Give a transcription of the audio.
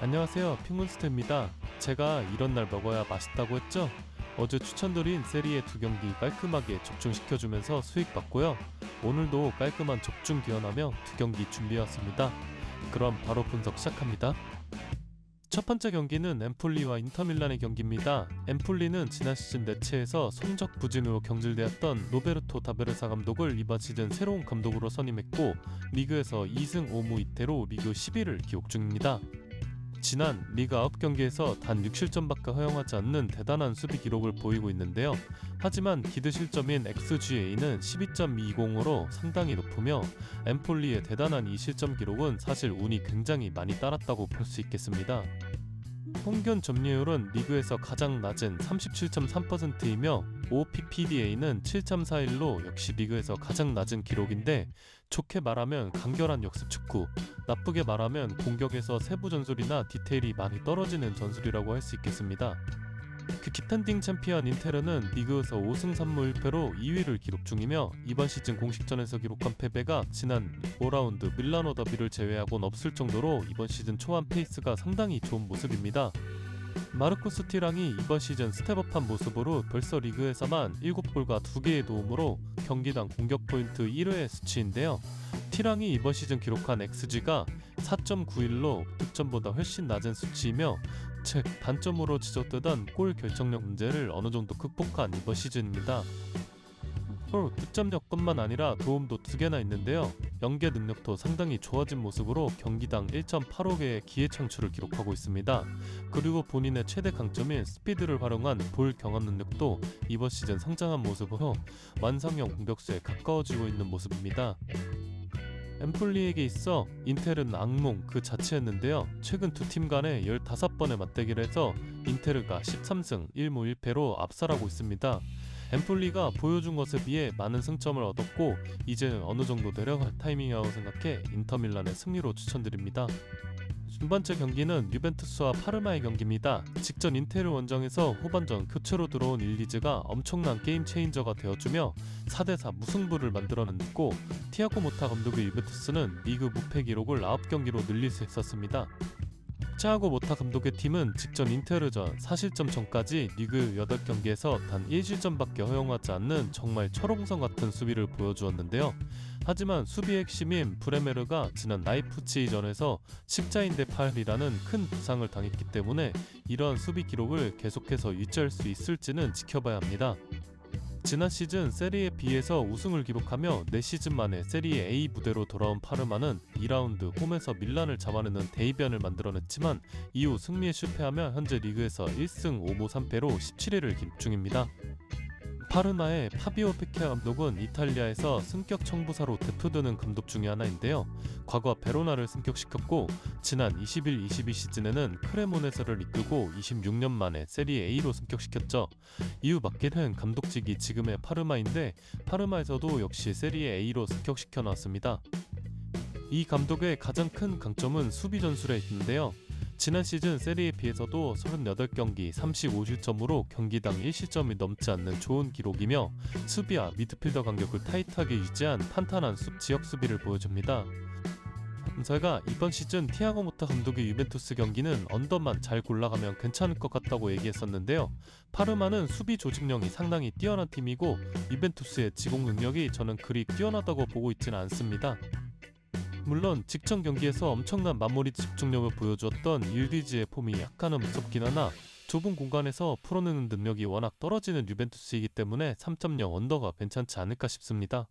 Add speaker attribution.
Speaker 1: 안녕하세요, 핑문스터입니다. 제가 이런 날 먹어야 맛있다고 했죠? 어제 추천드린 세리에 두 경기 깔끔하게 적중시켜주면서 수익 봤고요. 오늘도 깔끔한 적중 기원하며 두 경기 준비해왔습니다. 그럼 바로 분석 시작합니다. 첫 번째 경기는 엠폴리와 인터밀란의 경기입니다. 엠폴리는 지난 시즌 네체에서 성적 부진으로 경질되었던 로베르토 다베르사 감독을 이번 시즌 새로운 감독으로 선임했고 리그에서 2승 5무 2패로 리그 10위를 기록 중입니다. 지난 리그 9경기에서 단 6실점밖에 허용하지 않는 대단한 수비 기록을 보이고 있는데요. 하지만 기드 실점인 XGA는 12.20으로 상당히 높으며 엠폴리의 대단한 이 실점 기록은 사실 운이 굉장히 많이 따랐다고 볼 수 있겠습니다. 평균 점유율은 리그에서 가장 낮은 37.3%이며 OPPDA는 7.41로 역시 리그에서 가장 낮은 기록인데, 좋게 말하면 간결한 역습 축구, 나쁘게 말하면 공격에서 세부 전술이나 디테일이 많이 떨어지는 전술이라고 할 수 있겠습니다. 디펜딩 챔피언 인테르는 리그에서 5승 3무 1패로 2위를 기록 중이며 이번 시즌 공식전에서 기록한 패배가 지난 5라운드 밀라노 더비를 제외하고는 없을 정도로 이번 시즌 초반 페이스가 상당히 좋은 모습입니다. 마르코스 티랑이 이번 시즌 스텝업한 모습으로 벌써 리그에서만 7골과 2개의 도움으로 경기당 공격 포인트 1위의 수치인데요. 티랑이 이번 시즌 기록한 XG가 4.91로 득점보다 훨씬 낮은 수치이며, 즉 단점으로 지적되던 골 결정력 문제를 어느 정도 극복한 이번 시즌입니다. 득점력뿐만 아니라 도움도 2개나 있는데요. 연계 능력도 상당히 좋아진 모습으로 경기당 1.85개의 기회 창출을 기록하고 있습니다. 그리고 본인의 최대 강점인 스피드를 활용한 볼 경험 능력도 이번 시즌 성장한 모습으로 완성형 공격수에 가까워지고 있는 모습입니다. 엠폴리에게 있어 인텔은 악몽 그 자체였는데요. 최근 두 팀 간에 15번의 맞대결을 해서 인테르가 13승 1무 1패로 압살하고 있습니다. 엠폴리가 보여준 것에 비해 많은 승점을 얻었고 이제 어느 정도 내려갈 타이밍이라고 생각해 인터밀란의 승리로 추천드립니다. 두 번째 경기는 유벤투스와 파르마의 경기입니다. 직전 인테르 원정에서 후반전 교체로 들어온 일리즈가 엄청난 게임 체인저가 되어주며 4대4 무승부를 만들어냈고, 티아고 모타 감독의 유벤투스는 리그 무패 기록을 9경기로 늘릴 수 있었습니다. 티아고 모타 감독의 팀은 직전 인테르전 4실점 전까지 리그 8경기에서 단 1실점밖에 허용하지 않는 정말 철옹성 같은 수비를 보여주었는데요. 하지만 수비의 핵심인 브레메르가 지난 라이프치히전에서 십자인 대 8이라는 큰 부상을 당했기 때문에 이러한 수비 기록을 계속해서 유지할 수 있을지는 지켜봐야 합니다. 지난 시즌 세리에 B에서 우승을 기록하며 4시즌 만에 세리에 A 무대로 돌아온 파르마는 2라운드 홈에서 밀란을 잡아내는 대이변을 만들어냈지만 이후 승리에 실패하며 현재 리그에서 1승 5무 3패로 17위를 기록 중입니다. 파르마의 파비오 페케 감독은 이탈리아에서 승격 청부사로 대표되는 감독 중에 하나인데요. 과거 베로나를 승격시켰고 지난 21-22 시즌에는 크레모네세를 이끌고 26년 만에 세리에 A로 승격시켰죠. 이후 맡게된 감독직이 지금의 파르마인데, 파르마에서도 역시 세리에 A로 승격시켜 놨습니다. 이 감독의 가장 큰 강점은 수비 전술에 있는데요. 지난 시즌 세리에 B에서도 38경기 35실점으로 경기당 1실점이 넘지 않는 좋은 기록이며 수비와 미드필더 간격을 타이트하게 유지한 탄탄한 지역 수비를 보여줍니다. 제가 이번 시즌 티아고 모타 감독의 유벤투스 경기는 언더만 잘 골라가면 괜찮을 것 같다고 얘기했었는데요. 파르마는 수비 조직력이 상당히 뛰어난 팀이고 유벤투스의 지공 능력이 저는 그리 뛰어나다고 보고 있지는 않습니다. 물론 직전 경기에서 엄청난 마무리 집중력을 보여주었던 일리즈의 폼이 약간은 무섭긴 하나 좁은 공간에서 풀어내는 능력이 워낙 떨어지는 유벤투스이기 때문에 3.0 언더가 괜찮지 않을까 싶습니다.